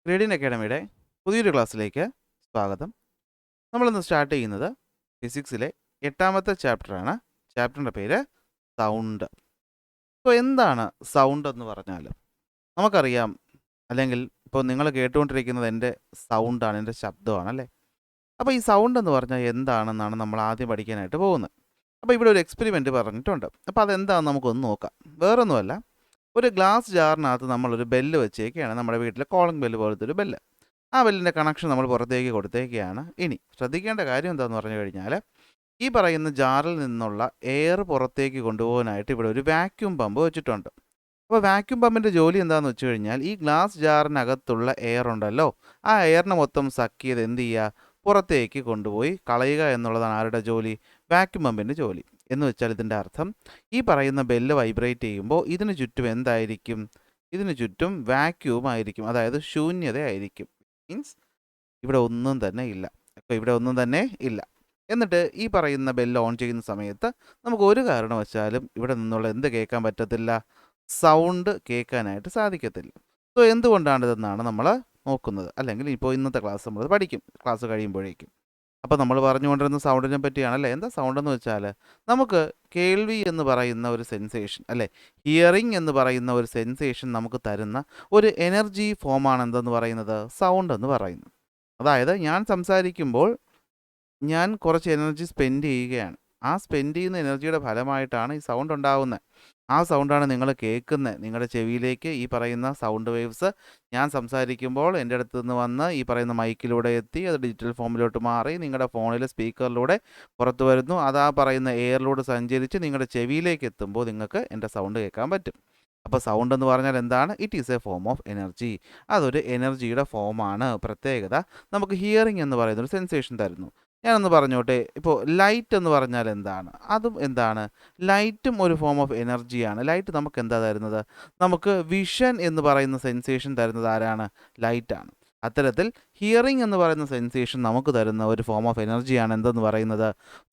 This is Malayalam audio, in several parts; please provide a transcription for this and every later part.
ഗ്രേഡിയൻ അക്കാഡമിയുടെ പുതിയൊരു ക്ലാസ്സിലേക്ക് സ്വാഗതം. നമ്മളിന്ന് സ്റ്റാർട്ട് ചെയ്യുന്നത് ഫിസിക്സിലെ 8ാമത്തെ ചാപ്റ്ററാണ്. ചാപ്റ്ററിൻ്റെ പേര് സൗണ്ട്. അപ്പോൾ എന്താണ് സൗണ്ട് എന്ന് പറഞ്ഞാൽ നമുക്കറിയാം, അല്ലെങ്കിൽ ഇപ്പോൾ നിങ്ങൾ കേട്ടുകൊണ്ടിരിക്കുന്നത് എൻ്റെ സൗണ്ടാണ്, എൻ്റെ ശബ്ദമാണ് അല്ലേ. അപ്പോൾ ഈ സൗണ്ട് എന്ന് പറഞ്ഞാൽ എന്താണെന്നാണ് നമ്മൾ ആദ്യം പഠിക്കാനായിട്ട് പോകുന്നത്. അപ്പോൾ ഇവിടെ ഒരു എക്സ്പെരിമെൻറ്റ് പറഞ്ഞിട്ടുണ്ട്. അപ്പോൾ അതെന്താണെന്ന് നമുക്കൊന്ന് നോക്കാം. വേറൊന്നുമല്ല, ഒരു ഗ്ലാസ് ജാറിനകത്ത് നമ്മളൊരു ബെല്ല് വെച്ചേക്കുകയാണ്, നമ്മുടെ വീട്ടിലെ കോളിംഗ് ബെല്ല് പോലത്തെ ഒരു ബെല്ല്. ആ ബെല്ലിൻ്റെ കണക്ഷൻ നമ്മൾ പുറത്തേക്ക് കൊടുത്തേക്കുകയാണ്. ഇനി ശ്രദ്ധിക്കേണ്ട കാര്യം എന്താണെന്ന് പറഞ്ഞു കഴിഞ്ഞാൽ, ഈ പറയുന്ന ജാറിൽ നിന്നുള്ള എയർ പുറത്തേക്ക് കൊണ്ടുപോകാനായിട്ട് ഇവിടെ ഒരു വാക്യൂം പമ്പ് വെച്ചിട്ടുണ്ട്. അപ്പോൾ വാക്യൂം പമ്പിൻ്റെ ജോലി എന്താണെന്ന് വെച്ച് കഴിഞ്ഞാൽ, ഈ ഗ്ലാസ് ജാറിനകത്തുള്ള എയർ ഉണ്ടല്ലോ, ആ എയറിനെ മൊത്തം സക്ക് ചെയ്ത് എന്ത് ചെയ്യുക, പുറത്തേക്ക് കൊണ്ടുപോയി കളയുക എന്നുള്ളതാണ് ആരുടെ ജോലി? വാക്യൂം പമ്പിൻ്റെ ജോലി. എന്ന് വെച്ചാൽ ഇതിൻ്റെ അർത്ഥം, ഈ പറയുന്ന ബെല്ല് വൈബ്രേറ്റ് ചെയ്യുമ്പോൾ ഇതിന് ചുറ്റും എന്തായിരിക്കും? ഇതിന് ചുറ്റും വാക്യൂം ആയിരിക്കും, അതായത് ശൂന്യതയായിരിക്കും. മീൻസ് ഇവിടെ ഒന്നും തന്നെ ഇല്ല. അപ്പോൾ ഇവിടെ ഒന്നും തന്നെ ഇല്ല. എന്നിട്ട് ഈ പറയുന്ന ബെല്ല് ഓൺ ചെയ്യുന്ന സമയത്ത് നമുക്ക് ഒരു കാരണവശാലും ഇവിടെ നിന്നുള്ള എന്ത് കേൾക്കാൻ പറ്റത്തില്ല? സൗണ്ട് കേൾക്കാനായിട്ട് സാധിക്കത്തില്ല. സോ എന്തുകൊണ്ടാണിതെന്നാണ് നമ്മൾ നോക്കുന്നത്, അല്ലെങ്കിൽ ഇപ്പോൾ ഇന്നത്തെ ക്ലാസ് നമ്മൾ പഠിക്കും, ക്ലാസ് കഴിയുമ്പോഴേക്കും. അപ്പോൾ നമ്മൾ പറഞ്ഞുകൊണ്ടിരുന്ന സൗണ്ടിനെ പറ്റിയാണല്ലേ. എന്താ സൗണ്ട് എന്ന് വെച്ചാൽ, നമുക്ക് കേൾവി എന്ന് പറയുന്ന ഒരു സെൻസേഷൻ അല്ലേ, ഹിയറിംഗ് എന്ന് പറയുന്ന ഒരു സെൻസേഷൻ നമുക്ക് തരുന്ന ഒരു എനർജി ഫോമാണ് എന്തെന്ന് പറയുന്നത്? സൗണ്ട് എന്ന് പറയുന്നത്. അതായത് ഞാൻ സംസാരിക്കുമ്പോൾ ഞാൻ കുറച്ച് എനർജി സ്പെൻഡ് ചെയ്യുകയാണ്. ആ സ്പെൻഡ് ചെയ്യുന്ന എനർജിയുടെ ഫലമായിട്ടാണ് ഈ സൗണ്ട് ഉണ്ടാകുന്നത്. ആ സൗണ്ടാണ് നിങ്ങൾ കേൾക്കുന്നത്. നിങ്ങളുടെ ചെവിയിലേക്ക് ഈ പറയുന്ന സൗണ്ട് വേവ്സ് ഞാൻ സംസാരിക്കുമ്പോൾ എൻ്റെ അടുത്ത് നിന്ന് വന്ന് ഈ പറയുന്ന മൈക്കിലൂടെ എത്തി, അത് ഡിജിറ്റൽ ഫോമിലോട്ട് മാറി നിങ്ങളുടെ ഫോണിലെ സ്പീക്കറിലൂടെ പുറത്തു വരുന്നു. അത് ആ പറയുന്ന എയറിലൂടെ സഞ്ചരിച്ച് നിങ്ങളുടെ ചെവിയിലേക്ക് എത്തുമ്പോൾ നിങ്ങൾക്ക് എൻ്റെ സൗണ്ട് കേൾക്കാൻ പറ്റും. അപ്പോൾ സൗണ്ട് എന്ന് പറഞ്ഞാൽ എന്താണ്? It is a form of energy. അതൊരു എനർജിയുടെ ഫോമാണ്. പ്രത്യേകത, നമുക്ക് ഹിയറിംഗ് എന്ന് പറയുന്നൊരു സെൻസേഷൻ തരുന്നു. ഞാനൊന്ന് പറഞ്ഞോട്ടെ, ഇപ്പോൾ ലൈറ്റ് എന്ന് പറഞ്ഞാൽ എന്താണ്? അതും എന്താണ്? ലൈറ്റും ഒരു ഫോം ഓഫ് എനർജിയാണ്. ലൈറ്റ് നമുക്ക് എന്താ തരുന്നത്? നമുക്ക് വിഷൻ എന്ന് പറയുന്ന സെൻസേഷൻ തരുന്നത് ആരാണ്? ലൈറ്റാണ്. അത്തരത്തിൽ ഹിയറിംഗ് എന്ന് പറയുന്ന സെൻസേഷൻ നമുക്ക് തരുന്ന ഒരു ഫോം ഓഫ് എനർജിയാണ് എന്തെന്ന് പറയുന്നത്?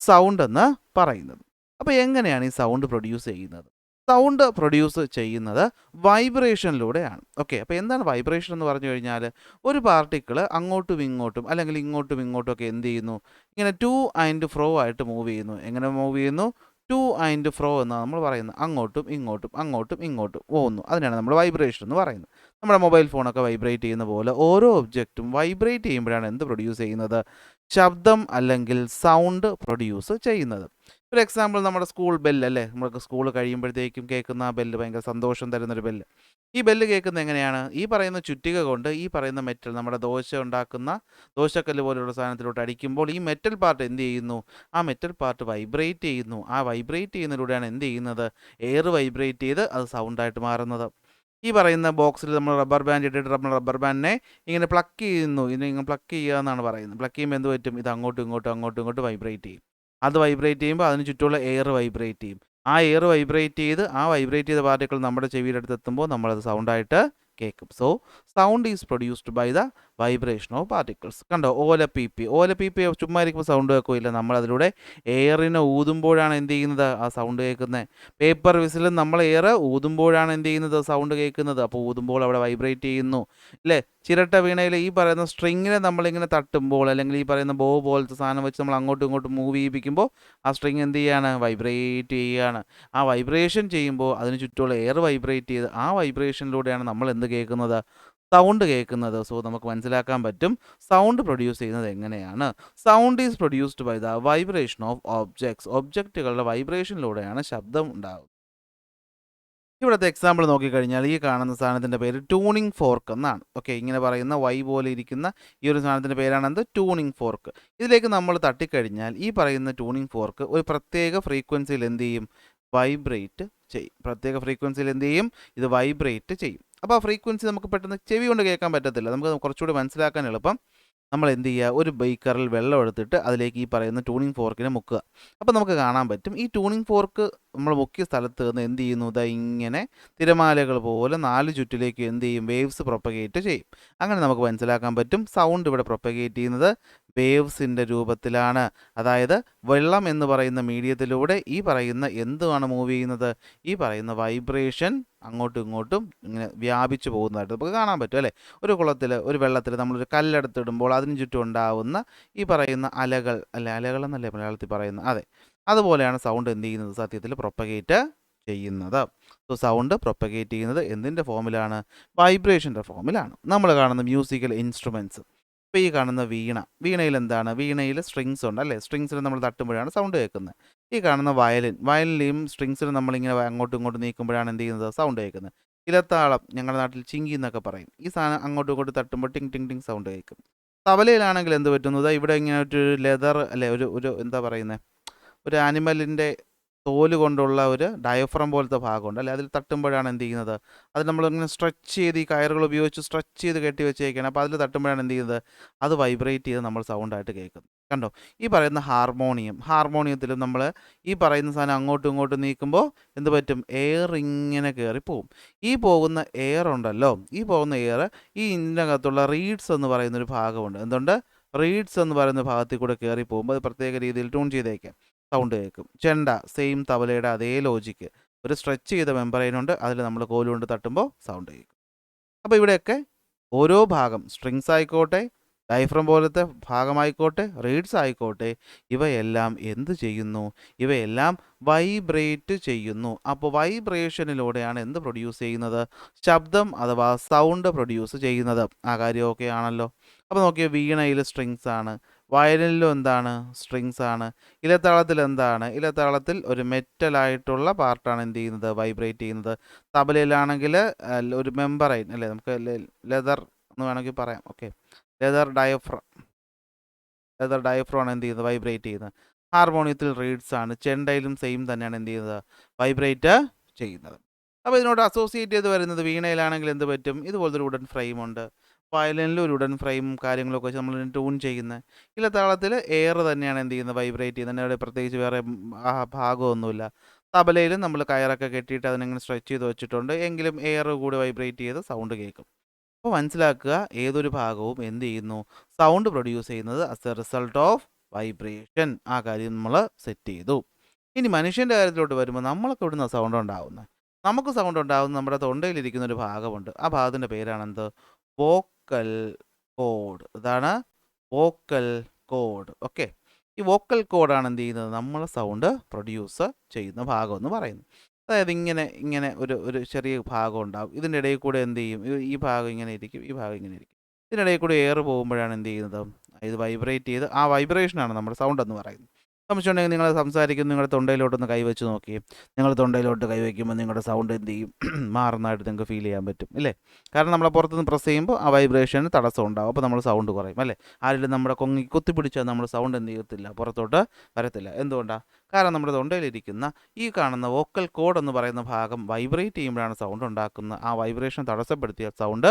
സൗണ്ട് എന്ന് പറയുന്നത്. അപ്പോൾ എങ്ങനെയാണ് ഈ സൗണ്ട് പ്രൊഡ്യൂസ് ചെയ്യുന്നത്? സൗണ്ട് പ്രൊഡ്യൂസ് ചെയ്യുന്നത് വൈബ്രേഷനിലൂടെയാണ്. ഓക്കെ, അപ്പോൾ എന്താണ് വൈബ്രേഷൻ എന്ന് പറഞ്ഞു കഴിഞ്ഞാൽ, ഒരു പാർട്ടിക്കിൾ അങ്ങോട്ടും ഇങ്ങോട്ടും അല്ലെങ്കിൽ ഇങ്ങോട്ടും ഇങ്ങോട്ടും ഒക്കെ എന്ത് ചെയ്യുന്നു? ഇങ്ങനെ ടു ആൻഡ് ഫ്രോ ആയിട്ട് മൂവ് ചെയ്യുന്നു. എങ്ങനെ മൂവ് ചെയ്യുന്നു? ടു ആൻഡ് ഫ്രോ എന്നാണ് നമ്മൾ പറയുന്നത്. അങ്ങോട്ടും ഇങ്ങോട്ടും അങ്ങോട്ടും ഇങ്ങോട്ടും പോകുന്നു. അതിനാണ് നമ്മൾ വൈബ്രേഷൻ എന്ന് പറയുന്നത്. നമ്മുടെ മൊബൈൽ ഫോണൊക്കെ വൈബ്രേറ്റ് ചെയ്യുന്ന പോലെ ഓരോ ഒബ്ജക്റ്റും വൈബ്രേറ്റ് ചെയ്യുമ്പോഴാണ് എന്ത് പ്രൊഡ്യൂസ് ചെയ്യുന്നത്? ശബ്ദം അല്ലെങ്കിൽ സൗണ്ട് പ്രൊഡ്യൂസ് ചെയ്യുന്നത്. ഒരു എക്സാമ്പിൾ, നമ്മുടെ സ്കൂൾ ബെല്ല് അല്ലേ, നമ്മൾക്ക് സ്കൂൾ കഴിയുമ്പോഴത്തേക്കും കേൾക്കുന്ന ആ ബെല്ല് ഭയങ്കര സന്തോഷം തരുന്നൊരു ബെല്ല്. ഈ ബെല്ല് കേൾക്കുന്നത് എങ്ങനെയാണ്? ഈ പറയുന്ന ചുറ്റിക കൊണ്ട് ഈ പറയുന്ന മെറ്റൽ, നമ്മുടെ ദോശ ഉണ്ടാക്കുന്ന ദോശക്കല്ല് പോലെയുള്ള സാധനത്തിലോട്ട് അടിക്കുമ്പോൾ ഈ മെറ്റൽ പാർട്ട് എന്ത് ചെയ്യുന്നു? ആ മെറ്റൽ പാർട്ട് വൈബ്രേറ്റ് ചെയ്യുന്നു. ആ വൈബ്രേറ്റ് ചെയ്യുന്നതിലൂടെയാണ് എന്ത് ചെയ്യുന്നത്? എയർ വൈബ്രേറ്റ് ചെയ്ത് അത് സൗണ്ടായിട്ട് മാറുന്നത്. ഈ പറയുന്ന ബോക്സിൽ നമ്മൾ റബ്ബർ ബാൻഡ് ഇട്ടിട്ട് നമ്മൾ റബ്ബർ ബാൻഡിനെ ഇങ്ങനെ പ്ലക്ക് ചെയ്യുന്നു. ഇതിനെ പ്ലക്ക് ചെയ്യുക എന്നാണ് പറയുന്നത്. പ്ലക്ക് ചെയ്യുമ്പോൾ എന്ത് പറ്റും? ഇത് അങ്ങോട്ടും ഇങ്ങോട്ടും അങ്ങോട്ടും ഇങ്ങോട്ടും വൈബ്രേറ്റ് ചെയ്യും. അത് വൈബ്രേറ്റ് ചെയ്യുമ്പോൾ അതിന് ചുറ്റുമുള്ള എയർ വൈബ്രേറ്റ് ചെയ്യും. ആ എയർ വൈബ്രേറ്റ് ചെയ്ത് ആ വൈബ്രേറ്റ് ചെയ്ത പാർട്ടിക്കിൾ നമ്മുടെ ചെവിയുടെ അടുത്ത് എത്തുമ്പോൾ നമ്മളത് സൗണ്ടായിട്ട് കേൾക്കും. So sound is produced by the vibration of particles. കണ്ടോ, ഓലപ്പീപ്പി ചുമ്മാ ഇരിക്കുമ്പോൾ സൗണ്ട് കേൾക്കില്ല. നമ്മളതിലൂടെ എയറിനെ ഊതുമ്പോഴാണ് എന്ത് ചെയ്യുന്നത്? ആ സൗണ്ട് കേൾക്കുന്നത്. പേപ്പർ വിസിലും നമ്മൾ എയർ ഊതുമ്പോഴാണ് എന്ത് ചെയ്യുന്നത്? സൗണ്ട് കേൾക്കുന്നത്. അപ്പോൾ ഊതുമ്പോൾ അവിടെ വൈബ്രേറ്റ് ചെയ്യുന്നു അല്ലേ. ചിരട്ട വീണയിൽ ഈ പറയുന്ന സ്ട്രിങ്ങിനെ നമ്മളിങ്ങനെ തട്ടുമ്പോൾ, അല്ലെങ്കിൽ ഈ പറയുന്ന ബോ പോലത്തെ സാധനം വെച്ച് നമ്മൾ അങ്ങോട്ടും ഇങ്ങോട്ടും മൂവ് ചെയ്യിപ്പിക്കുമ്പോൾ ആ സ്ട്രിങ് എന്ത് ചെയ്യാണ്? വൈബ്രേറ്റ് ചെയ്യുകയാണ്. ആ വൈബ്രേഷൻ ചെയ്യുമ്പോൾ അതിന് ചുറ്റുമുള്ള എയർ വൈബ്രേറ്റ് ചെയ്ത് ആ വൈബ്രേഷനിലൂടെയാണ് നമ്മൾ എന്ത് കേൾക്കുന്നത്? സൗണ്ട് കേൾക്കുന്നത്. സോ നമുക്ക് മനസ്സിലാക്കാൻ പറ്റും സൗണ്ട് പ്രൊഡ്യൂസ് ചെയ്യുന്നത് എങ്ങനെയാണ്. Sound is produced by the vibration of objects. ഒബ്ജക്റ്റുകളുടെ വൈബ്രേഷനിലൂടെയാണ് ശബ്ദം ഉണ്ടാകുന്നത്. ഇവിടുത്തെ എക്സാമ്പിൾ നോക്കിക്കഴിഞ്ഞാൽ ഈ കാണുന്ന സാധനത്തിൻ്റെ പേര് ട്യൂണിംഗ് ഫോർക്ക് എന്നാണ്. ഓക്കെ, ഇങ്ങനെ പറയുന്ന വൈ പോലെ ഇരിക്കുന്ന ഈ ഒരു സാധനത്തിൻ്റെ പേരാണ് എന്ത്? Tuning fork. ഇതിലേക്ക് നമ്മൾ തട്ടിക്കഴിഞ്ഞാൽ ഈ പറയുന്ന ട്യൂണിംഗ് ഫോർക്ക് ഒരു പ്രത്യേക ഫ്രീക്വൻസിയിൽ എന്ത് ചെയ്യും? വൈബ്രേറ്റ് ചെയ്യും. പ്രത്യേക ഫ്രീക്വൻസിയിൽ എന്ത് ചെയ്യും? ഇത് വൈബ്രേറ്റ് ചെയ്യും. അപ്പോൾ ആ ഫ്രീക്വൻസി നമുക്ക് പെട്ടെന്ന് ചെവി കൊണ്ട് കേൾക്കാൻ പറ്റത്തില്ല. നമുക്ക് കുറച്ചുകൂടി മനസ്സിലാക്കാൻ എളുപ്പം നമ്മൾ എന്ത് ചെയ്യുക? ഒരു ബേക്കറിൽ വെള്ളം എടുത്തിട്ട് അതിലേക്ക് ഈ പറയുന്ന ട്യൂണിംഗ് ഫോർക്കിനെ മുക്കുക. അപ്പോൾ നമുക്ക് കാണാൻ പറ്റും ഈ ട്യൂണിംഗ് ഫോർക്ക് നമ്മൾ മുക്കിയ സ്ഥലത്ത് നിന്ന് എന്ത് ചെയ്യുന്നു, ഇതാ ഇങ്ങനെ തിരമാലകൾ പോലെ 4 ചുറ്റിലേക്ക് എന്ത് ചെയ്യും, വേവ്സ് പ്രൊപ്പഗേറ്റ് ചെയ്യും. അങ്ങനെ നമുക്ക് മനസ്സിലാക്കാൻ പറ്റും സൗണ്ട് ഇവിടെ പ്രൊപ്പഗേറ്റ് ചെയ്യുന്നത് വേവ്സിൻ്റെ രൂപത്തിലാണ്. അതായത് വെള്ളം എന്ന് പറയുന്ന മീഡിയത്തിലൂടെ ഈ പറയുന്ന എന്തുമാണ് മൂവ് ചെയ്യുന്നത്, ഈ പറയുന്ന വൈബ്രേഷൻ അങ്ങോട്ടും ഇങ്ങോട്ടും ഇങ്ങനെ വ്യാപിച്ചു പോകുന്നതായിട്ട് നമുക്ക് കാണാൻ പറ്റും അല്ലേ. ഒരു വെള്ളത്തിൽ നമ്മളൊരു കല്ലെടുത്തിടുമ്പോൾ അതിന് ചുറ്റും ഉണ്ടാവുന്ന ഈ പറയുന്ന അലകൾ അല്ലെ, അലകളെന്നല്ലേ മലയാളത്തിൽ പറയുന്നത്, അതെ, അതുപോലെയാണ് സൗണ്ട് എന്ത് ചെയ്യുന്നത്, സത്യത്തിൽ പ്രൊപ്പഗേറ്റ് ചെയ്യുന്നത്. സോ സൗണ്ട് പ്രൊപ്പഗേറ്റ് ചെയ്യുന്നത് എന്തിൻ്റെ ഫോമിലാണ്, വൈബ്രേഷൻ്റെ ഫോമിലാണ്. നമ്മൾ കാണുന്ന മ്യൂസിക്കൽ ഇൻസ്ട്രുമെൻറ്റ്സ്, ഇപ്പോൾ ഈ കാണുന്ന വീണയിൽ എന്താണ്, വീണയിൽ സ്ട്രിങ്സ് ഉണ്ട് അല്ലേ, സ്ട്രിങ്സിൽ നമ്മൾ തട്ടുമ്പോഴാണ് സൗണ്ട് കേൾക്കുന്നത്. ഈ കാണുന്ന വയലിലെയും സ്ട്രിങ്സിൽ നമ്മളിങ്ങനെ അങ്ങോട്ടും ഇങ്ങോട്ടും നീക്കുമ്പോഴാണ് എന്ത് ചെയ്യുന്നത്, സൗണ്ട് കേൾക്കുന്നത്. ഇലത്താളം, ഞങ്ങളുടെ നാട്ടിൽ ചിങ്കി എന്നൊക്കെ പറയും, ഈ സാധനം അങ്ങോട്ടും ഇങ്ങോട്ടും തട്ടുമ്പോൾ ടിങ് ടിങ് ടിങ് സൗണ്ട് കേൾക്കും. തബലയിലാണെങ്കിൽ എന്ത് പറ്റുന്നത്, ഇവിടെ ഇങ്ങനെ ഒരു ലെതർ അല്ലേ, ഒരു എന്താ പറയുന്നത്, ഒരു ആനിമലിൻ്റെ തോല് കൊണ്ടുള്ള ഒരു ഡയഫ്രം പോലത്തെ ഭാഗമുണ്ട് അല്ലേ, അതിൽ തട്ടുമ്പോഴാണ് എന്ത് ചെയ്യുന്നത്, അത് നമ്മളിങ്ങനെ സ്ട്രെച്ച് ചെയ്ത് ഈ കയറുകൾ ഉപയോഗിച്ച് സ്ട്രെച്ച് ചെയ്ത് കെട്ടി വെച്ചേക്കാണ്. അപ്പോൾ അതിൽ തട്ടുമ്പോഴാണ് എന്ത് ചെയ്യുന്നത്, അത് വൈബ്രേറ്റ് ചെയ്ത് നമ്മൾ സൗണ്ടായിട്ട് കേൾക്കുന്നത്. കണ്ടോ, ഈ പറയുന്ന ഹാർമോണിയത്തിലും നമ്മൾ ഈ പറയുന്ന സാധനം അങ്ങോട്ടും ഇങ്ങോട്ടും നീക്കുമ്പോൾ എന്ത് പറ്റും, എയർ ഇങ്ങനെ കയറിപ്പോവും. ഈ പോകുന്ന എയർ ഉണ്ടല്ലോ, ഈ പോകുന്ന എയർ ഈ ഇതിനകത്തുള്ള റീഡ്സ് എന്ന് പറയുന്നൊരു ഭാഗമുണ്ട്. എന്തുണ്ട്, റീഡ്സ് എന്ന് പറയുന്ന ഭാഗത്തിൽ കൂടെ കയറി പോകുമ്പോൾ അത് പ്രത്യേക രീതിയിൽ ട്യൂൺ ചെയ്തേക്കാം, സൗണ്ട് കേൾക്കും. ചെണ്ട, സെയിം തബലയുടെ അതേ ലോജിക്ക്, ഒരു സ്ട്രെച്ച് ചെയ്ത മെമ്പറൈനുണ്ട്, അതിൽ നമ്മൾ കോലുകൊണ്ട് തട്ടുമ്പോൾ സൗണ്ട് കേൾക്കും. അപ്പോൾ ഇവിടെയൊക്കെ ഓരോ ഭാഗം, സ്ട്രിങ്സ് ആയിക്കോട്ടെ, ഡയഫ്രം പോലത്തെ ഭാഗമായിക്കോട്ടെ, റീഡ്സ് ആയിക്കോട്ടെ, ഇവയെല്ലാം എന്ത് ചെയ്യുന്നു, ഇവയെല്ലാം വൈബ്രേറ്റ് ചെയ്യുന്നു. അപ്പോൾ വൈബ്രേഷനിലൂടെയാണ് എന്ത് പ്രൊഡ്യൂസ് ചെയ്യുന്നത്, ശബ്ദം അഥവാ സൗണ്ട് പ്രൊഡ്യൂസ് ചെയ്യുന്നത്. ആ കാര്യം ഓക്കെ ആണല്ലോ. അപ്പോൾ നോക്കിയാൽ വീണയിൽ സ്ട്രിങ്സ് ആണ്, വയലിനിലും എന്താണ്, സ്ട്രിങ്സ് ആണ്. ഇലത്താളത്തിൽ എന്താണ്, ഇലത്താളത്തിൽ ഒരു മെറ്റലായിട്ടുള്ള പാർട്ടാണ് എന്ത് ചെയ്യുന്നത്, വൈബ്രേറ്റ് ചെയ്യുന്നത്. തബലയിലാണെങ്കിൽ ഒരു മെമ്പറൈൻ അല്ലേ, നമുക്ക് ലെതർ എന്ന് വേണമെങ്കിൽ പറയാം, ഓക്കെ, ലെതർ ഡയഫ്രം ആണ് എന്ത് ചെയ്യുന്നത്, വൈബ്രേറ്റ് ചെയ്യുന്നത്. ഹാർമോണിയത്തിൽ റീഡ്സ് ആണ്, ചെണ്ടയിലും സെയിം തന്നെയാണ് എന്ത് ചെയ്യുന്നത്, വൈബ്രേറ്റ് ചെയ്യുന്നത്. അപ്പോൾ ഇതിനോട് അസോസിയേറ്റ് ചെയ്ത് വരുന്നത് വീണയിലാണെങ്കിൽ എന്ത് പറ്റും, ഇതുപോലത്തെ ഒരു വുഡൻ ഫ്രെയിം ഉണ്ട്. വയലിനിൽ ഒരു വുഡൻ ഫ്രെയിം കാര്യങ്ങളൊക്കെ വെച്ച് നമ്മൾ ട്യൂൺ ചെയ്യുന്നത്. ഇലത്താളത്തിൽ എയർ തന്നെയാണ് എന്ത് ചെയ്യുന്നത്, വൈബ്രേറ്റ് ചെയ്യുന്നത്. അവിടെ പ്രത്യേകിച്ച് വേറെ ഭാഗമൊന്നുമില്ല. തബലയിലും നമ്മൾ കയറൊക്കെ കെട്ടിയിട്ട് അതിനെങ്ങനെ സ്ട്രെച്ച് ചെയ്ത് വെച്ചിട്ടുണ്ട്, എങ്കിലും എയർ കൂടി വൈബ്രേറ്റ് ചെയ്ത് സൗണ്ട് കേൾക്കും. അപ്പോൾ മനസ്സിലാക്കുക, ഏതൊരു ഭാഗവും എന്ത് ചെയ്യുന്നു, സൗണ്ട് പ്രൊഡ്യൂസ് ചെയ്യുന്നത് as A result of vibration. ആ കാര്യം നമ്മൾ സെറ്റ് ചെയ്തു. ഇനി മനുഷ്യൻ്റെ കാര്യത്തിലോട്ട് വരുമ്പോൾ നമ്മളൊക്കെ ഇവിടുന്ന് സൗണ്ട് ഉണ്ടാകുന്നത്, നമുക്ക് സൗണ്ട് ഉണ്ടാകുന്ന നമ്മുടെ തൊണ്ടയിലിരിക്കുന്ന ഒരു ഭാഗമുണ്ട്. ആ ഭാഗത്തിൻ്റെ പേരാണെന്ത്, വോക്കൽ കോഡ്. ഇതാണ് വോക്കൽ കോഡ്. ഓക്കെ, ഈ വോക്കൽ കോഡാണ് എന്ത് ചെയ്യുന്നത്, നമ്മൾ സൗണ്ട് പ്രൊഡ്യൂസ് ചെയ്യുന്ന ഭാഗം എന്ന് പറയുന്നത്. അതായത് ഇങ്ങനെ ഒരു ചെറിയ ഭാഗം ഉണ്ടാകും, ഇതിൻ്റെ ഇടയിൽ കൂടെ എന്ത് ചെയ്യും, ഈ ഭാഗം ഇങ്ങനെ ഇരിക്കും, ഈ ഭാഗം ഇങ്ങനെ ഇരിക്കും. ഇതിനിടയിൽ കൂടെ എയർ പോകുമ്പോഴാണ് എന്ത് ചെയ്യുന്നത്, ഇത് വൈബ്രേറ്റ് ചെയ്ത് ആ വൈബ്രേഷനാണ് നമ്മുടെ സൗണ്ട് എന്ന് പറയുന്നത്. സംശയമുണ്ടെങ്കിൽ നിങ്ങൾ സംസാരിക്കും, നിങ്ങളുടെ തൊണ്ടയിലോട്ടൊന്ന് കൈവച്ച് നോക്കി, നിങ്ങൾ തൊണ്ടയിലോട്ട് കൈവയ്ക്കുമ്പോൾ നിങ്ങളുടെ സൗണ്ട് എന്ത് ചെയ്യും, മാറുന്നതായിട്ട് നിങ്ങൾക്ക് ഫീൽ ചെയ്യാൻ പറ്റും ഇല്ലേ. കാരണം നമ്മൾ പുറത്തുനിന്ന് പ്രസ് ചെയ്യുമ്പോൾ ആ വൈബ്രേഷന് തടസ്സം ഉണ്ടാകും, അപ്പോൾ നമ്മൾ സൗണ്ട് കുറയും അല്ലേ. ആരെങ്കിലും നമ്മുടെ കൊങ്ങി കുത്തിപ്പിടിച്ചാൽ നമ്മൾ സൗണ്ട് എന്ത് ചെയ്യത്തില്ല, പുറത്തോട്ട് വരത്തില്ല. എന്തുകൊണ്ടാണ്, കാരണം നമ്മുടെ തൊണ്ടയിലിരിക്കുന്ന ഈ കാണുന്ന വോക്കൽ കോഡ് എന്ന് പറയുന്ന ഭാഗം വൈബ്രേറ്റ് ചെയ്യുമ്പോഴാണ് സൗണ്ട് ഉണ്ടാക്കുന്നത്. ആ വൈബ്രേഷൻ തടസ്സപ്പെടുത്തിയാൽ സൗണ്ട്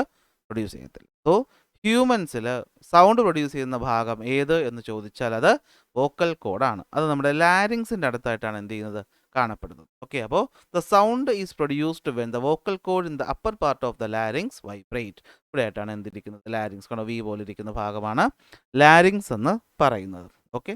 പ്രൊഡ്യൂസ് ചെയ്യത്തില്ല. സോ ഹ്യൂമൻസിൽ സൗണ്ട് പ്രൊഡ്യൂസ് ചെയ്യുന്ന ഭാഗം ഏത് എന്ന് ചോദിച്ചാൽ അത് വോക്കൽ കോഡാണ്. അത് നമ്മുടെ ലാരിങ്സിൻ്റെ അടുത്തായിട്ടാണ് എന്ത് ചെയ്യുന്നത്, കാണപ്പെടുന്നത്. ഓക്കെ, അപ്പോൾ the sound is produced when the vocal code in the upper part of the larynx vibrate. ഇവിടെ ആയിട്ടാണ് എന്തിരിക്കുന്നത്, ലാരിങ്സ്. കാരണം വി പോലെ ഇരിക്കുന്ന ഭാഗമാണ് ലാരിങ്സ് എന്ന് പറയുന്നത്. ഓക്കെ,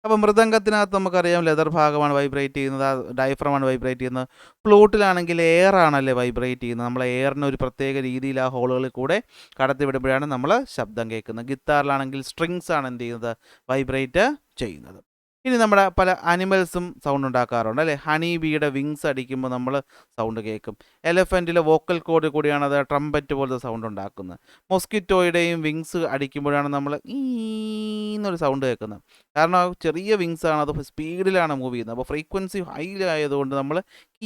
അപ്പോൾ മൃദംഗത്തിനകത്ത് നമുക്കറിയാം ലെതർ ഭാഗമാണ് വൈബ്രേറ്റ് ചെയ്യുന്നത്, ഡയഫ്രമാണ് വൈബ്രേറ്റ് ചെയ്യുന്നത്. ഫ്ലൂട്ടിലാണെങ്കിൽ എയർ ആണല്ലേ വൈബ്രേറ്റ് ചെയ്യുന്നത്. നമ്മൾ എയറിന് ഒരു പ്രത്യേക രീതിയിൽ ആ ഹോളുകളിൽ കൂടെ കടത്തിവിടുമ്പോഴാണ് നമ്മൾ ശബ്ദം കേൾക്കുന്നത്. ഗിത്താറിലാണെങ്കിൽ സ്ട്രിങ്സ് ആണ് എന്ത് ചെയ്യുന്നത്, വൈബ്രേറ്റ് ചെയ്യുന്നത്. ഇനി നമ്മുടെ പല അനിമൽസും സൗണ്ട് ഉണ്ടാക്കാറുണ്ട് അല്ലേ. ഹണി ബീയുടെ വിങ്സ് അടിക്കുമ്പോൾ നമ്മൾ സൗണ്ട് കേൾക്കും. എലഫൻറ്റിലെ വോക്കൽ കോഡ് കൂടിയാണ് അത് ട്രംപറ്റ് പോലത്തെ സൗണ്ട് ഉണ്ടാക്കുന്നത്. മൊസ്കിറ്റോയുടെയും വിങ്സ് അടിക്കുമ്പോഴാണ് നമ്മൾ ഈന്നൊരു സൗണ്ട് കേൾക്കുന്നത്. കാരണം ആ ചെറിയ വിങ്സ് ആണ്, അത് സ്പീഡിലാണ് മൂവ് ചെയ്യുന്നത്. അപ്പോൾ ഫ്രീക്വൻസി ഹൈയിലായതുകൊണ്ട് നമ്മൾ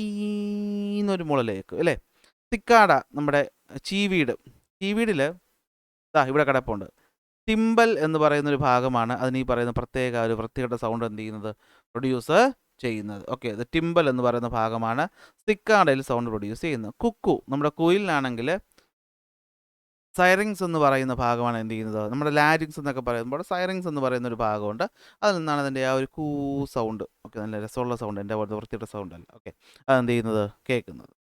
ഈന്നൊരു മുളൽ കേൾക്കും അല്ലേ. സിക്കാഡ, നമ്മുടെ ചീവീടിൽ ഇവിടെ കിടപ്പുണ്ട്. ടിമ്പൽ എന്ന് പറയുന്നൊരു ഭാഗമാണ് അതിന് ഈ പറയുന്ന ഒരു വൃത്തികെട്ട സൗണ്ട് എന്ത് ചെയ്യുന്നത്, പ്രൊഡ്യൂസ് ചെയ്യുന്നത്. ഓക്കെ, ഇത് ടിമ്പൽ എന്ന് പറയുന്ന ഭാഗമാണ് സിക്കാഡയിൽ സൗണ്ട് പ്രൊഡ്യൂസ് ചെയ്യുന്നത്. കുക്കു, നമ്മുടെ കുയിലിനാണെങ്കിൽ സൈറിങ്സ് എന്ന് പറയുന്ന ഭാഗമാണ് എന്ത് ചെയ്യുന്നത്, നമ്മുടെ ലാരിങ്സ് എന്നൊക്കെ പറയുമ്പോൾ സൈറിങ്സ് എന്ന് പറയുന്ന ഒരു ഭാഗമുണ്ട്. അതിൽ നിന്നാണ് അതിൻ്റെ ആ ഒരു കൂ സൗണ്ട്, ഓക്കെ, നല്ല രസമുള്ള സൗണ്ട്, എൻ്റെ പോലത്തെ വൃത്തിയുടെ സൗണ്ട് അല്ല, ഓക്കെ, അതെന്ത് ചെയ്യുന്നത്, കേൾക്കുന്നത്.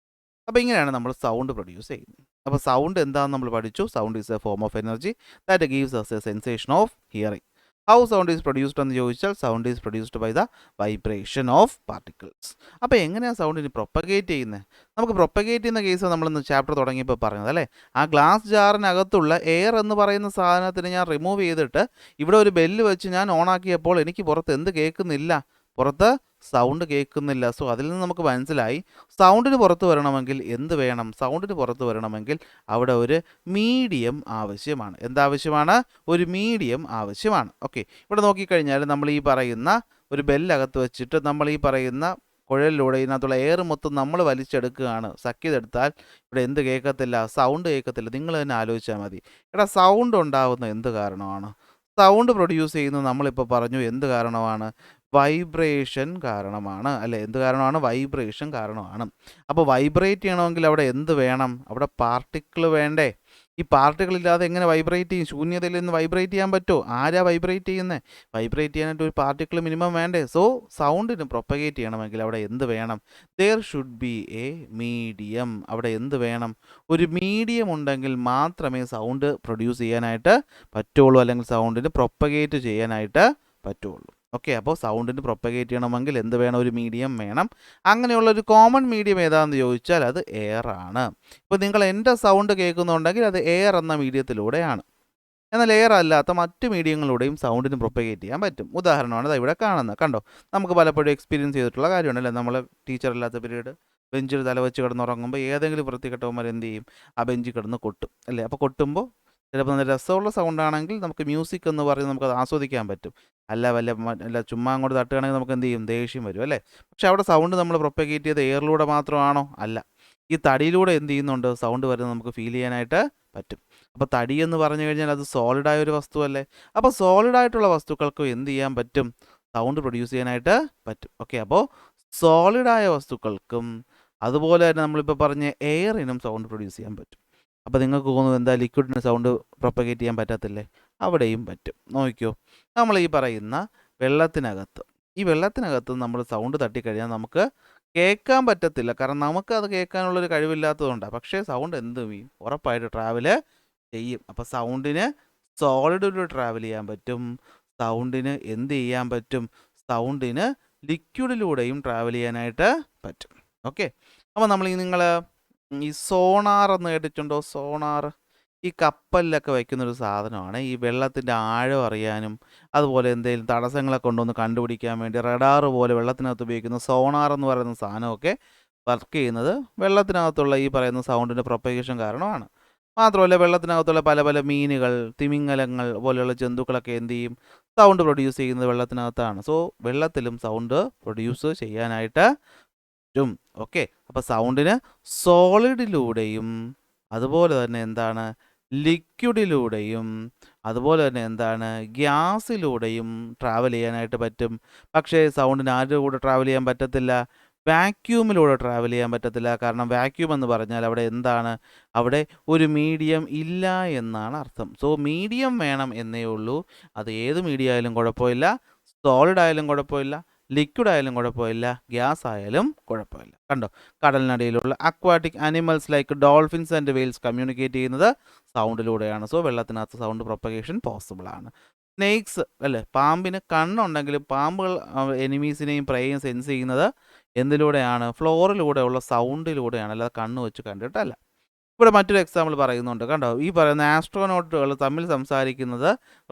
അപ്പോൾ ഇങ്ങനെയാണ് നമ്മൾ സൗണ്ട് പ്രൊഡ്യൂസ് ചെയ്യുന്നത്. അപ്പോൾ സൗണ്ട് എന്താണെന്ന് നമ്മൾ പഠിച്ചു. Sound is a form of energy that gives us a sensation of hearing. How sound is produced എന്ന് ചോദിച്ചാൽ sound is produced by the vibration of particles. അപ്പോൾ എങ്ങനെയാണ് സൗണ്ടിന് പ്രൊപ്പഗേറ്റ് ചെയ്യുന്നത്? നമുക്ക് പ്രൊപ്പഗേറ്റ് ചെയ്യുന്ന കേസ് നമ്മളിന്ന് ചാപ്റ്റർ തുടങ്ങിയപ്പോൾ പറഞ്ഞത് അല്ലേ. ആ ഗ്ലാസ് ജാറിനകത്തുള്ള എയർ എന്ന് പറയുന്ന സാധനത്തിന് ഞാൻ റിമൂവ് ചെയ്തിട്ട് ഇവിടെ ഒരു ബെല്ല് വെച്ച് ഞാൻ ഓണാക്കിയപ്പോൾ എനിക്ക് പുറത്ത് എന്ത് കേൾക്കുന്നില്ല, പുറത്ത് സൗണ്ട് കേൾക്കുന്നില്ല. സോ അതിൽ നിന്ന് നമുക്ക് മനസ്സിലായി സൗണ്ടിന് പുറത്ത് വരണമെങ്കിൽ എന്ത് വേണം, സൗണ്ടിന് പുറത്ത് വരണമെങ്കിൽ അവിടെ ഒരു മീഡിയം ആവശ്യമാണ്. എന്താവശ്യമാണ്? ഒരു മീഡിയം ആവശ്യമാണ്. ഓക്കെ, ഇവിടെ നോക്കിക്കഴിഞ്ഞാൽ നമ്മൾ ഈ പറയുന്ന ഒരു ബെല്ലകത്ത് വെച്ചിട്ട് നമ്മൾ ഈ പറയുന്ന കുഴലിലൂടെ ഇതിനകത്തുള്ള എയർ മൊത്തം നമ്മൾ വലിച്ചെടുക്കുകയാണ്. സക്ക് ചെയ്തെടുത്താൽ ഇവിടെ എന്ത് കേൾക്കത്തില്ല, സൗണ്ട് കേൾക്കത്തില്ല. നിങ്ങൾ തന്നെ ആലോചിച്ചാൽ മതി. ഇവിടെ സൗണ്ട് ഉണ്ടാവുന്ന എന്ത് കാരണമാണ്? സൗണ്ട് പ്രൊഡ്യൂസ് ചെയ്യുന്നത് നമ്മളിപ്പോൾ പറഞ്ഞു എന്ത് കാരണമാണ്? വൈബ്രേഷൻ കാരണമാണ് അല്ലേ. എന്ത് കാരണമാണ്? വൈബ്രേഷൻ കാരണമാണ്. അപ്പോൾ വൈബ്രേറ്റ് ചെയ്യണമെങ്കിൽ അവിടെ എന്ത് വേണം? അവിടെ പാർട്ടിക്കിൾ വേണ്ടേ? ഈ പാർട്ടിക്കിൾ ഇല്ലാതെ എങ്ങനെ വൈബ്രേറ്റ് ചെയ്യും? ശൂന്യതയിൽ നിന്ന് വൈബ്രേറ്റ് ചെയ്യാൻ പറ്റുമോ? ആരാ വൈബ്രേറ്റ് ചെയ്യുന്നത്? വൈബ്രേറ്റ് ചെയ്യാനായിട്ട് ഒരു പാർട്ടിക്കിൾ മിനിമം വേണ്ടേ? സോ സൗണ്ടിന് പ്രൊപ്പഗേറ്റ് ചെയ്യണമെങ്കിൽ അവിടെ എന്ത് വേണം? There should be a medium. അവിടെ എന്ത് വേണം? ഒരു മീഡിയം ഉണ്ടെങ്കിൽ മാത്രമേ സൗണ്ട് പ്രൊഡ്യൂസ് ചെയ്യാനായിട്ട് പറ്റുള്ളൂ, അല്ലെങ്കിൽ സൗണ്ടിന് പ്രൊപ്പഗേറ്റ് ചെയ്യാനായിട്ട് പറ്റുള്ളൂ. ഓക്കെ, അപ്പോൾ സൗണ്ടിന് പ്രൊപ്പഗേറ്റ് ചെയ്യണമെങ്കിൽ എന്ത് വേണം? ഒരു മീഡിയം വേണം. അങ്ങനെയുള്ള ഒരു കോമൺ മീഡിയം ഏതാണെന്ന് ചോദിച്ചാൽ അത് എയർ ആണ്. ഇപ്പോൾ നിങ്ങൾ എൻ്റെ സൗണ്ട് കേൾക്കുന്നുണ്ടെങ്കിൽ അത് എയർ എന്ന മീഡിയത്തിലൂടെയാണ്. എന്നാൽ എയർ അല്ലാത്ത മറ്റ് മീഡിയങ്ങളിലൂടെയും സൗണ്ടിന് പ്രൊപ്പഗേറ്റ് ചെയ്യാൻ പറ്റും. ഉദാഹരണമാണ് ഇത് ഇവിടെ കാണുന്നത്. കണ്ടോ, നമുക്ക് പലപ്പോഴും എക്സ്പീരിയൻസ് ചെയ്തിട്ടുള്ള കാര്യമാണ് അല്ലേ. നമ്മൾ ടീച്ചർ ഇല്ലാത്ത പീരീഡ് ബെഞ്ചിൽ തലവെച്ച് കിടന്നുറങ്ങുമ്പോൾ ഏതെങ്കിലും വൃത്തികെട്ടവന്മാർ എന്ത് ചെയ്യും? ആ ബെഞ്ചിൽ കിടന്ന് കൊട്ടും അല്ലേ. അപ്പോൾ കൊട്ടുമ്പോൾ ചിലപ്പോൾ നല്ല രസമുള്ള സൗണ്ടാണെങ്കിൽ നമുക്ക് മ്യൂസിക് എന്ന് പറയുന്നത് നമുക്കത് ആസ്വദിക്കാൻ പറ്റും. അല്ല ചുമ്മാ അങ്ങോട്ട് തട്ടുകയാണെങ്കിൽ നമുക്ക് എന്ത് ചെയ്യും? ദേഷ്യം വരും അല്ലേ. പക്ഷെ അവിടെ സൗണ്ട് നമ്മൾ പ്രൊപ്പഗേറ്റ് ചെയ്ത് എയറിലൂടെ മാത്രമാണോ? അല്ല, ഈ തടിയിലൂടെ എന്ത് ചെയ്യുന്നുണ്ട്? സൗണ്ട് വരുന്നത് നമുക്ക് ഫീൽ ചെയ്യാനായിട്ട് പറ്റും. അപ്പോൾ തടി എന്ന് പറഞ്ഞു കഴിഞ്ഞാൽ അത് സോളിഡായ ഒരു വസ്തു അല്ലേ. അപ്പോൾ സോളിഡായിട്ടുള്ള വസ്തുക്കൾക്ക് എന്ത് ചെയ്യാൻ പറ്റും? സൗണ്ട് പ്രൊഡ്യൂസ് ചെയ്യാനായിട്ട് പറ്റും. ഓക്കെ, അപ്പോൾ സോളിഡായ വസ്തുക്കൾക്കും അതുപോലെ തന്നെ നമ്മളിപ്പോൾ പറഞ്ഞ എയറിനും സൗണ്ട് പ്രൊഡ്യൂസ് ചെയ്യാൻ പറ്റും. അപ്പോൾ നിങ്ങൾക്ക് തോന്നുന്നത് എന്താ, ലിക്വിഡിന് സൗണ്ട് പ്രൊപ്പഗേറ്റ് ചെയ്യാൻ പറ്റത്തില്ലേ? അവിടെയും പറ്റും. നോക്കിയോ, നമ്മൾ ഈ പറയുന്ന വെള്ളത്തിനകത്ത്, ഈ വെള്ളത്തിനകത്ത് നമ്മൾ സൗണ്ട് തട്ടിക്കഴിഞ്ഞാൽ നമുക്ക് കേൾക്കാൻ പറ്റത്തില്ല. കാരണം നമുക്കത് കേൾക്കാനുള്ളൊരു കഴിവില്ലാത്തതുകൊണ്ടാണ്. പക്ഷേ സൗണ്ട് എന്ത് ചെയ്യും? ഉറപ്പായിട്ട് ട്രാവല് ചെയ്യും. അപ്പോൾ സൗണ്ടിന് സോളിഡിലൂടെ ട്രാവൽ ചെയ്യാൻ പറ്റും. സൗണ്ടിന് എന്ത് ചെയ്യാൻ പറ്റും? സൗണ്ടിന് ലിക്വിഡിലൂടെയും ട്രാവൽ ചെയ്യാനായിട്ട് പറ്റും. ഓക്കെ, അപ്പോൾ നമ്മൾ ഈ സോണാർ എന്ന് കേട്ടിട്ടുണ്ടോ? സോണാർ ഈ കപ്പലിലൊക്കെ വയ്ക്കുന്നൊരു സാധനമാണ്. ഈ വെള്ളത്തിൻ്റെ ആഴം അറിയാനും അതുപോലെ എന്തെങ്കിലും തടസ്സങ്ങളൊക്കെ ഉണ്ടോയെന്ന് കണ്ടുപിടിക്കാൻ വേണ്ടി റഡാർ പോലെ വെള്ളത്തിനകത്ത് ഉപയോഗിക്കുന്ന സോണാർ എന്ന് പറയുന്ന സാധനമൊക്കെ വർക്ക് ചെയ്യുന്നത് വെള്ളത്തിനകത്തുള്ള ഈ പറയുന്ന സൗണ്ടിൻ്റെ പ്രൊപ്പഗേഷൻ കാരണമാണ്. മാത്രമല്ല വെള്ളത്തിനകത്തുള്ള പല പല മീനുകൾ, തിമിംഗലങ്ങൾ പോലെയുള്ള ജന്തുക്കളൊക്കെ എന്ത് ചെയ്യും? സൗണ്ട് പ്രൊഡ്യൂസ് ചെയ്യുന്നത് വെള്ളത്തിനകത്താണ്. സോ വെള്ളത്തിലും സൗണ്ട് പ്രൊഡ്യൂസ് ചെയ്യാനായിട്ട് പറ്റും. ഓക്കെ, അപ്പോൾ സൗണ്ടിന് സോളിഡിലൂടെയും അതുപോലെ തന്നെ എന്താണ്, ലിക്വിഡിലൂടെയും അതുപോലെ തന്നെ എന്താണ്, ഗ്യാസിലൂടെയും ട്രാവൽ ചെയ്യാനായിട്ട് പറ്റും. പക്ഷേ സൗണ്ടിന് ആരുടെ കൂടെ ട്രാവൽ ചെയ്യാൻ പറ്റത്തില്ല? വാക്യൂമിലൂടെ ട്രാവൽ ചെയ്യാൻ പറ്റത്തില്ല. കാരണം വാക്യൂം എന്ന് പറഞ്ഞാൽ അവിടെ എന്താണ്? അവിടെ ഒരു മീഡിയം ഇല്ല എന്നാണ് അർത്ഥം. സോ മീഡിയം വേണം എന്നേ ഉള്ളൂ. അത് ഏത് മീഡിയം ആയാലും കുഴപ്പമില്ല, സോളിഡ് ആയാലും കുഴപ്പമില്ല, ലിക്വിഡ് ആയാലും കുഴപ്പമില്ല, ഗ്യാസ് ആയാലും കുഴപ്പമില്ല. കണ്ടോ, കടലിനടിയിലുള്ള aquatic animals like dolphins and whales communicate ചെയ്യുന്നത് സൗണ്ടിലൂടെയാണ്. സോ വെള്ളത്തിനകത്ത് സൗണ്ട് പ്രൊപ്പഗേഷൻ പോസിബിൾ ആണ്. സ്നേക്സ് അല്ലേ, പാമ്പിന് കണ്ണുണ്ടെങ്കിലും പാമ്പുകൾ എനിമീസിനെയും പ്രേയെയും സെൻസ് ചെയ്യുന്നത് എന്തിലൂടെയാണ്? ഫ്ലോറിലൂടെയുള്ള സൗണ്ടിലൂടെയാണ്, അല്ലാതെ കണ്ണ് വെച്ച് കണ്ടിട്ടല്ല. ഇവിടെ മറ്റൊരു എക്സാമ്പിൾ പറയുന്നുണ്ട്. കണ്ടോ, ഈ പറയുന്ന ആസ്ട്രോനോട്ടുകൾ തമ്മിൽ സംസാരിക്കുന്നത്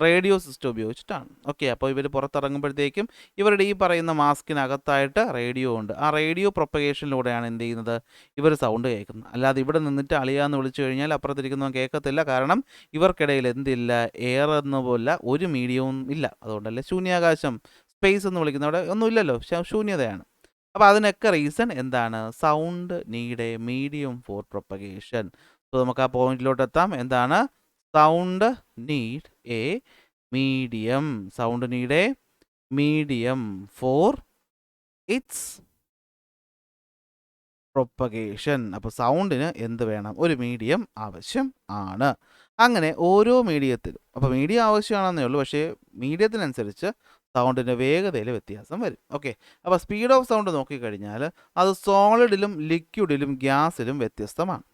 റേഡിയോ സിസ്റ്റം ഉപയോഗിച്ചിട്ടാണ്. ഓക്കെ, അപ്പോൾ ഇവർ പുറത്തിറങ്ങുമ്പോഴത്തേക്കും ഇവരുടെ ഈ പറയുന്ന മാസ്കിനകത്തായിട്ട് റേഡിയോ ഉണ്ട്. ആ റേഡിയോ പ്രൊപ്പഗേഷനിലൂടെയാണ് എന്ത് ചെയ്യുന്നത്? ഇവർ സൗണ്ട് കേൾക്കുന്നത്. അല്ലാതെ ഇവിടെ നിന്നിട്ട് അളിയാന്ന് വിളിച്ചു കഴിഞ്ഞാൽ അപ്പുറത്തിരിക്കുന്നവൻ കേൾക്കത്തില്ല. കാരണം ഇവർക്കിടയിൽ എന്തില്ല? എയർ എന്ന പോലെ ഒരു മീഡിയവും ഇല്ല. അതുകൊണ്ടല്ലേ ശൂന്യാകാശം, സ്പേസ് എന്ന് വിളിക്കുന്ന അവിടെ ഒന്നുമില്ലല്ലോ, ശൂന്യതയാണ്. അപ്പോൾ അതിനൊക്കെ റീസൺ എന്താണ്? Sound need A medium four propagation. So നമുക്ക് ആ പോയിന്റിലോട്ട് എത്താം. എന്താണ്? Sound need A medium. Sound need A medium four it's propagation. അപ്പോൾ സൗണ്ടിന് എന്ത് വേണം? ഒരു മീഡിയം ആവശ്യം ആണ്. അങ്ങനെ ഓരോ മീഡിയത്തിലും, അപ്പോൾ മീഡിയം ആവശ്യമാണെന്നേ ഉള്ളൂ, പക്ഷേ മീഡിയത്തിനനുസരിച്ച് സൗണ്ടിൻ്റെ വേഗതയിൽ വ്യത്യാസം വരും. ഓക്കെ, അപ്പോൾ സ്പീഡ് ഓഫ് സൗണ്ട് നോക്കിക്കഴിഞ്ഞാൽ അത് സോളിഡിലും ലിക്വിഡിലും ഗ്യാസിലും വ്യത്യസ്തമാണ്.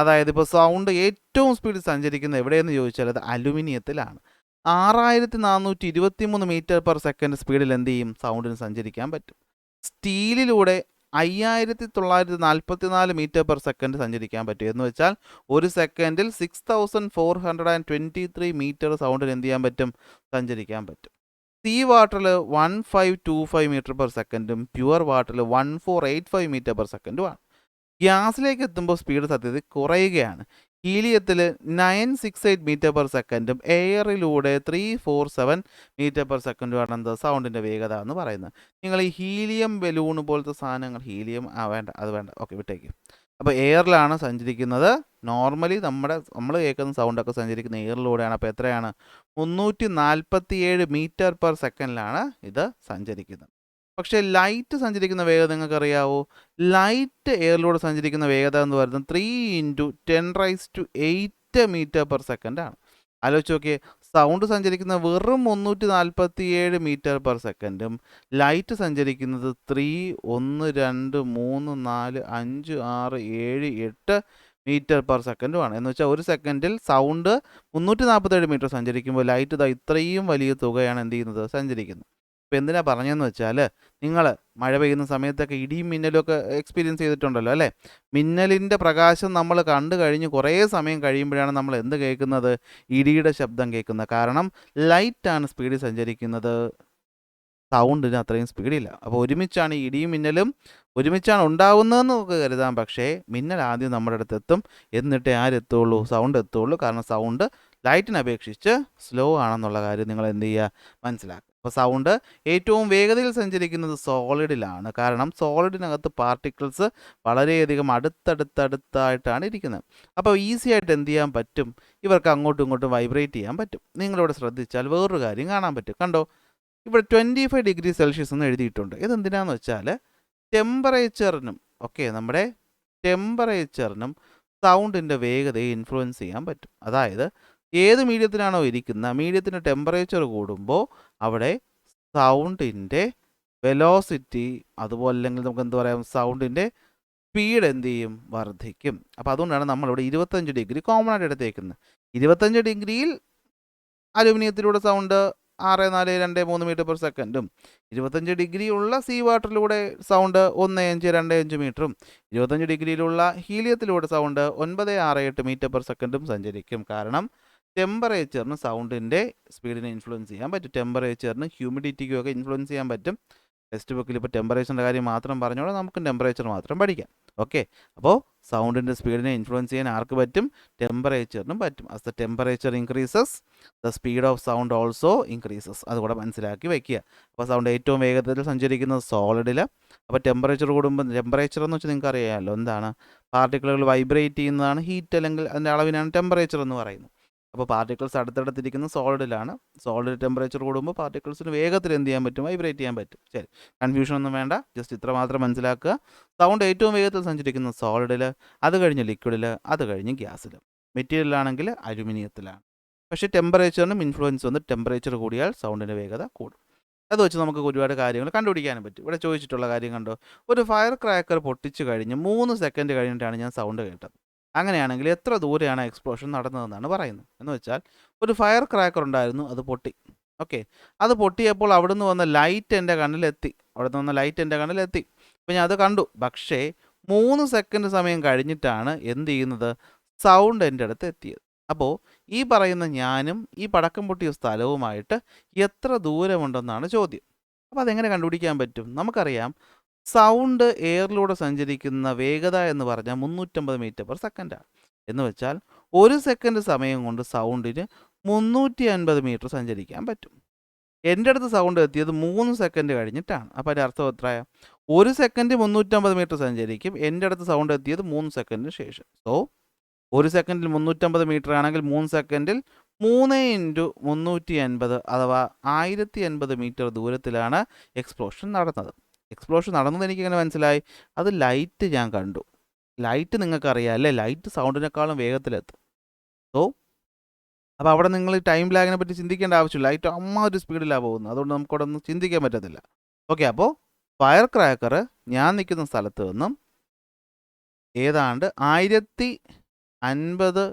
അതായത് ഇപ്പോൾ സൗണ്ട് ഏറ്റവും സ്പീഡിൽ സഞ്ചരിക്കുന്നത് എവിടെയെന്ന് ചോദിച്ചാൽ അത് അലുമിനിയത്തിലാണ്. 6423 മീറ്റർ പെർ സെക്കൻഡ് സ്പീഡിൽ എന്ത് ചെയ്യും, സൗണ്ടിന് സഞ്ചരിക്കാൻ പറ്റും. സ്റ്റീലിലൂടെ 5944 മീറ്റർ പെർ സെക്കൻഡ് സഞ്ചരിക്കാൻ പറ്റും. എന്ന് വെച്ചാൽ ഒരു സെക്കൻഡിൽ 6423 മീറ്റർ സൗണ്ടിന് എന്ത് ചെയ്യാൻ പറ്റും, സഞ്ചരിക്കാൻ പറ്റും. സീ വാട്ടറിൽ 1525 മീറ്റർ പെർ സെക്കൻഡും പ്യുവർ വാട്ടറിൽ 1485 മീറ്റർ പെർ സെക്കൻഡുമാണ്. ഗ്യാസിലേക്ക് എത്തുമ്പോൾ സ്പീഡ് സത്യത്തിൽ കുറയുകയാണ്. ഹീലിയത്തിൽ 968 മീറ്റർ പെർ സെക്കൻഡും എയറിലൂടെ 347 മീറ്റർ പെർ സെക്കൻഡുമാണ് എന്ത്, സൗണ്ടിൻ്റെ വേഗത എന്ന് പറയുന്നത്. നിങ്ങൾ ഈ ഹീലിയം ബലൂൺ പോലത്തെ സാധനങ്ങൾ, ഹീലിയം വേണ്ട, അത് വേണ്ട, ഓക്കെ വിട്ടേക്ക്. അപ്പോൾ എയറിലാണ് സഞ്ചരിക്കുന്നത്. നോർമലി നമ്മൾ കേൾക്കുന്ന സൗണ്ടൊക്കെ സഞ്ചരിക്കുന്ന എയറിലൂടെയാണ്. അപ്പോൾ എത്രയാണ്, 347 മീറ്റർ പെർ സെക്കൻഡിലാണ് ഇത് സഞ്ചരിക്കുന്നത്. പക്ഷേ ലൈറ്റ് സഞ്ചരിക്കുന്ന വേഗത നിങ്ങൾക്കറിയാവോ? ലൈറ്റ് എയറിലൂടെ സഞ്ചരിക്കുന്ന വേഗത എന്ന് പറയുന്നത് 3 × 10⁸ മീറ്റർ പെർ സെക്കൻഡ് ആണ്. ആലോചിച്ച് നോക്കിയേ, സൗണ്ട് സഞ്ചരിക്കുന്ന വെറും 347 മീറ്റർ പെർ സെക്കൻഡും ലൈറ്റ് സഞ്ചരിക്കുന്നത് 3, 1, 2, 3, 4, 5, 6, 7, 8 മീറ്റർ പെർ സെക്കൻഡുമാണ്. എന്ന് വെച്ചാൽ ഒരു സെക്കൻഡിൽ സൗണ്ട് 347 മീറ്റർ സഞ്ചരിക്കുമ്പോൾ ലൈറ്റ് ഇത്രയും വലിയ തുകയാണ് എന്ത് ചെയ്യുന്നത്, സഞ്ചരിക്കുന്നത്. ഇപ്പോൾ എന്തിനാ പറഞ്ഞതെന്ന് വെച്ചാൽ, നിങ്ങൾ മഴ പെയ്യുന്ന സമയത്തൊക്കെ ഇടിയും മിന്നലും ഒക്കെ എക്സ്പീരിയൻസ് ചെയ്തിട്ടുണ്ടല്ലോ അല്ലേ? മിന്നലിൻ്റെ പ്രകാശം നമ്മൾ കണ്ടു കഴിഞ്ഞ് കുറേ സമയം കഴിയുമ്പോഴാണ് നമ്മൾ എന്ത് കേൾക്കുന്നത്, ഇടിയുടെ ശബ്ദം കേൾക്കുന്നത്. കാരണം ലൈറ്റാണ് സ്പീഡിൽ സഞ്ചരിക്കുന്നത്, സൗണ്ടിന് അത്രയും സ്പീഡില്ല. അപ്പോൾ ഒരുമിച്ചാണ് ഇടിയും മിന്നലും ഒരുമിച്ചാണ് ഉണ്ടാവുന്നതെന്ന് നമുക്ക് കരുതാം. പക്ഷേ മിന്നൽ ആദ്യം നമ്മുടെ അടുത്ത് എത്തും, എന്നിട്ടേ ആരെത്തുള്ളൂ, സൗണ്ട് എത്തുള്ളൂ. കാരണം സൗണ്ട് ലൈറ്റിനെ അപേക്ഷിച്ച് സ്ലോ ആണെന്നുള്ള കാര്യം നിങ്ങൾ എന്ത് ചെയ്യുക, മനസ്സിലാക്കുക. അപ്പോൾ സൗണ്ട് ഏറ്റവും വേഗതയിൽ സഞ്ചരിക്കുന്നത് സോളിഡിലാണ്. കാരണം സോളിഡിനകത്ത് പാർട്ടിക്കിൾസ് വളരെയധികം അടുത്തടുത്തായിട്ടാണ് ഇരിക്കുന്നത്. അപ്പോൾ ഈസി ആയിട്ട് എന്ത് ചെയ്യാൻ പറ്റും, ഇവർക്ക് അങ്ങോട്ടും ഇങ്ങോട്ടും വൈബ്രേറ്റ് ചെയ്യാൻ പറ്റും. നിങ്ങളിവിടെ ശ്രദ്ധിച്ചാൽ വേറൊരു കാര്യം കാണാൻ പറ്റും. കണ്ടോ, ഇവിടെ 25 ഡിഗ്രി സെൽഷ്യസ് എന്ന് എഴുതിയിട്ടുണ്ട്. ഇതെന്തിനാന്ന് വെച്ചാൽ ടെമ്പറേച്ചറിനും നമ്മുടെ ടെമ്പറേച്ചറിനും സൗണ്ടിൻ്റെ വേഗതയെ ഇൻഫ്ലുവൻസ് ചെയ്യാൻ പറ്റും. അതായത് ഏത് മീഡിയത്തിനാണോ ഇരിക്കുന്ന മീഡിയത്തിൻ്റെ ടെമ്പറേച്ചർ കൂടുമ്പോൾ അവിടെ സൗണ്ടിൻ്റെ വെലോസിറ്റി, അതുപോലെ അല്ലെങ്കിൽ നമുക്ക് എന്ത് പറയാം, സൗണ്ടിൻ്റെ സ്പീഡ് എന്ത് ചെയ്യും, വർദ്ധിക്കും. അപ്പോൾ അതുകൊണ്ടാണ് നമ്മളിവിടെ 25 ഡിഗ്രി കോമൺ ആയിട്ട് എടുത്തേക്കുന്നത്. 25 ഡിഗ്രിയിൽ അലുമിനിയത്തിലൂടെ സൗണ്ട് 6423 മീറ്റർ പെർ സെക്കൻഡും 25 ഡിഗ്രി ഉള്ള സീ വാട്ടറിലൂടെ സൗണ്ട് 1525 മീറ്ററും 25 ഡിഗ്രിയിലുള്ള ഹീലിയത്തിലൂടെ സൗണ്ട് 968 മീറ്റർ പെർ സെക്കൻഡും സഞ്ചരിക്കും. കാരണം ടെമ്പറേച്ചറിന് സൗണ്ടിൻ്റെ സ്പീഡിനെ ഇൻഫ്ലുവൻസ് ചെയ്യാൻ പറ്റും. ടെമ്പറേച്ചറിന് ഹ്യൂമിഡിറ്റിക്കും ഒക്കെ ഇൻഫ്ലുവൻസ് ചെയ്യാൻ പറ്റും. ടെക്സ്റ്റ് ബുക്കിൽ ഇപ്പോൾ ടെമ്പറേച്ചറിൻ്റെ കാര്യം മാത്രം പറഞ്ഞോളാം, നമുക്ക് ടെമ്പറേച്ചർ മാത്രം പഠിക്കാം. ഓക്കെ, അപ്പോൾ സൗണ്ടിൻ്റെ സ്പീഡിനെ ഇൻഫ്ലുവൻസ് ചെയ്യാൻ ആർക്ക് പറ്റും, ടെമ്പറേച്ചറിനും പറ്റും. As the temperature increases the speed of sound also increases. അതുകൂടെ മനസ്സിലാക്കി വയ്ക്കുക. അപ്പോൾ സൗണ്ട് ഏറ്റവും വേഗത്തിൽ സഞ്ചരിക്കുന്നത് സോളിഡിൽ. അപ്പോൾ ടെമ്പറേച്ചർ കൂടുമ്പോൾ, ടെമ്പറേച്ചർ എന്ന് വെച്ചാൽ നിങ്ങൾക്ക് അറിയാമല്ലോ എന്താണ്, പാർട്ടിക്കിളുകൾ വൈബ്രേറ്റ് ചെയ്യുന്നതാണ് ഹീറ്റ്, അല്ലെങ്കിൽ അതിൻ്റെ അളവിനാണ് ടെമ്പറേച്ചർ എന്ന് പറയുന്നത്. അപ്പോൾ പാർട്ടിക്കിൾസ് അടുത്തടുത്തിരിക്കുന്ന സോളിഡിലാണ്. സോളിഡ് ടെമ്പറേച്ചർ കൂടുമ്പോൾ പാർട്ടിക്കിൾസിന് വേഗത്തിൽ എന്ത് ചെയ്യാൻ പറ്റും, വൈബ്രേറ്റ് ചെയ്യാൻ പറ്റും. ശരി, കൺഫ്യൂഷൻ ഒന്നും വേണ്ട, ജസ്റ്റ് ഇത്ര മാത്രം മനസ്സിലാക്കുക. സൗണ്ട് ഏറ്റവും വേഗത്തിൽ സഞ്ചരിക്കുന്ന സോളിഡിൽ, അത് കഴിഞ്ഞ് ലിക്വിഡിൽ, അത് കഴിഞ്ഞ് ഗ്യാസിൽ. മെറ്റീരിയലാണെങ്കിൽ അലുമിനിയത്തിലാണ്. പക്ഷേ ടെമ്പറേച്ചറിനും ഇൻഫ്ലുവൻസ് വന്ന് ടെമ്പറേച്ചർ കൂടിയാൽ സൗണ്ടിൻ്റെ വേഗത കൂടും. അത് വെച്ച് നമുക്ക് ഒരുപാട് കാര്യങ്ങൾ കണ്ടുപിടിക്കാനും പറ്റും. ഇവിടെ ചോദിച്ചിട്ടുള്ള കാര്യം കണ്ടോ, ഒരു ഫയർ ക്രാക്കർ പൊട്ടിച്ചു കഴിഞ്ഞ് 3 സെക്കൻഡ് കഴിഞ്ഞിട്ടാണ് ഞാൻ സൗണ്ട് കേട്ടത്. അങ്ങനെയാണെങ്കിൽ എത്ര ദൂരെയാണ് എക്സ്പ്ലോഷൻ നടന്നതെന്നാണ് പറയുന്നത്. എന്ന് വെച്ചാൽ ഒരു ഫയർ ക്രാക്കർ ഉണ്ടായിരുന്നു, അത് പൊട്ടി. ഓക്കെ, അത് പൊട്ടിയപ്പോൾ അവിടുന്ന് വന്ന ലൈറ്റ് എൻ്റെ കണ്ണിലെത്തി. അപ്പോൾ ഞാൻ അത് കണ്ടു. പക്ഷേ 3 സെക്കൻഡ് സമയം കഴിഞ്ഞിട്ടാണ് എന്ത് ചെയ്യുന്നത്, സൗണ്ട് എൻ്റെ അടുത്ത് എത്തിയത്. അപ്പോൾ ഈ പറയുന്ന ഞാനും ഈ പടക്കം പൊട്ടിയ സ്ഥലവുമായിട്ട് എത്ര ദൂരമുണ്ടെന്നാണ് ചോദ്യം. അപ്പോൾ അതെങ്ങനെ കണ്ടുപിടിക്കാൻ പറ്റും? നമുക്കറിയാം, സൗണ്ട് എയറിലൂടെ സഞ്ചരിക്കുന്ന വേഗത എന്ന് പറഞ്ഞാൽ 350 മീറ്റർ പെർ സെക്കൻഡാണ്. എന്ന് വെച്ചാൽ ഒരു സെക്കൻഡ് സമയം കൊണ്ട് സൗണ്ടിന് 350 മീറ്റർ സഞ്ചരിക്കാൻ പറ്റും. എൻ്റെ അടുത്ത് സൗണ്ട് എത്തിയത് 3 സെക്കൻഡ് കഴിഞ്ഞിട്ടാണ്. അപ്പോൾ അതിൻ്റെ അർത്ഥം എത്രയാ, ഒരു സെക്കൻഡ് 350 മീറ്റർ സഞ്ചരിക്കും. എൻ്റെ അടുത്ത് സൗണ്ട് എത്തിയത് 3 സെക്കൻഡിന് ശേഷം. സോ ഒരു സെക്കൻഡിൽ 350 മീറ്റർ ആണെങ്കിൽ 3 സെക്കൻഡിൽ 3 × 350 അഥവാ 1080 മീറ്റർ ദൂരത്തിലാണ് എക്സ്പ്ലോഷൻ നടന്നത്. എക്സ്പ്ലോഷൻ നടന്നത് എനിക്കെങ്ങനെ മനസ്സിലായി, അത് ലൈറ്റ് ഞാൻ കണ്ടു. ലൈറ്റ് നിങ്ങൾക്കറിയാം അല്ലേ, ലൈറ്റ് സൗണ്ടിനേക്കാളും വേഗത്തിലെത്തും. സോ അപ്പോൾ അവിടെ നിങ്ങൾ ഈ ടൈം ലാഗിനെ പറ്റി ചിന്തിക്കേണ്ട ആവശ്യമില്ല. ലൈറ്റ് ഒരു സ്പീഡിലാണ് പോകുന്നത്. അതുകൊണ്ട് നമുക്കവിടെ ഒന്നും ചിന്തിക്കാൻ പറ്റത്തില്ല. ഓക്കെ, അപ്പോൾ ഫയർ ക്രാക്കർ ഞാൻ നിൽക്കുന്ന സ്ഥലത്ത് നിന്നും ഏതാണ്ട് 1050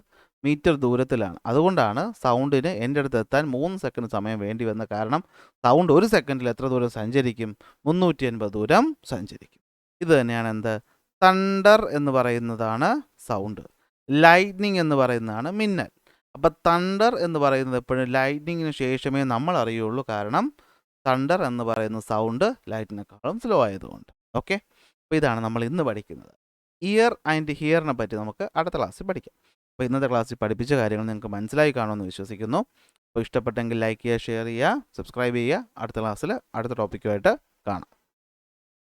മീറ്റർ ദൂരത്തിലാണ്. അതുകൊണ്ടാണ് സൗണ്ടിന് എൻ്റെ അടുത്ത് എത്താൻ 3 സെക്കൻഡ് സമയം വേണ്ടി വന്ന കാരണം സൗണ്ട് 1 സെക്കൻഡിൽ എത്ര ദൂരം സഞ്ചരിക്കും? 350 ദൂരം സഞ്ചരിക്കും. ഇത് തന്നെയാണ് എന്ത്? തണ്ടർ എന്ന് പറയുന്നതാണ് സൗണ്ട്, ലൈറ്റ്നിങ് എന്ന് പറയുന്നതാണ് മിന്നൽ. അപ്പം തണ്ടർ എന്ന് പറയുന്നത് എപ്പോഴും ലൈറ്റ്നിങ്ങിന് ശേഷമേ നമ്മൾ അറിയുള്ളൂ. കാരണം തണ്ടർ എന്ന് പറയുന്ന സൗണ്ട് ലൈറ്റിനേക്കാളും സ്ലോ ആയതുകൊണ്ട്. ഓക്കെ, അപ്പോൾ ഇതാണ് നമ്മൾ ഇന്ന് പഠിക്കുന്നത്. ഇയർ ആൻഡ് ഹിയറിനെ പറ്റി നമുക്ക് അടുത്ത ക്ലാസ്സിൽ പഠിക്കാം. അപ്പോൾ ഇന്നത്തെ ക്ലാസ്സിൽ പഠിപ്പിച്ച കാര്യങ്ങൾ നിങ്ങൾക്ക് മനസ്സിലായി കാണുമെന്ന് വിശ്വസിക്കുന്നു. അപ്പോൾ ഇഷ്ടപ്പെട്ടെങ്കിൽ ലൈക്ക് ചെയ്യുക, ഷെയർ ചെയ്യുക, സബ്സ്ക്രൈബ് ചെയ്യുക. അടുത്ത ക്ലാസ്സിൽ അടുത്ത ടോപ്പിക്കുമായിട്ട് കാണാം.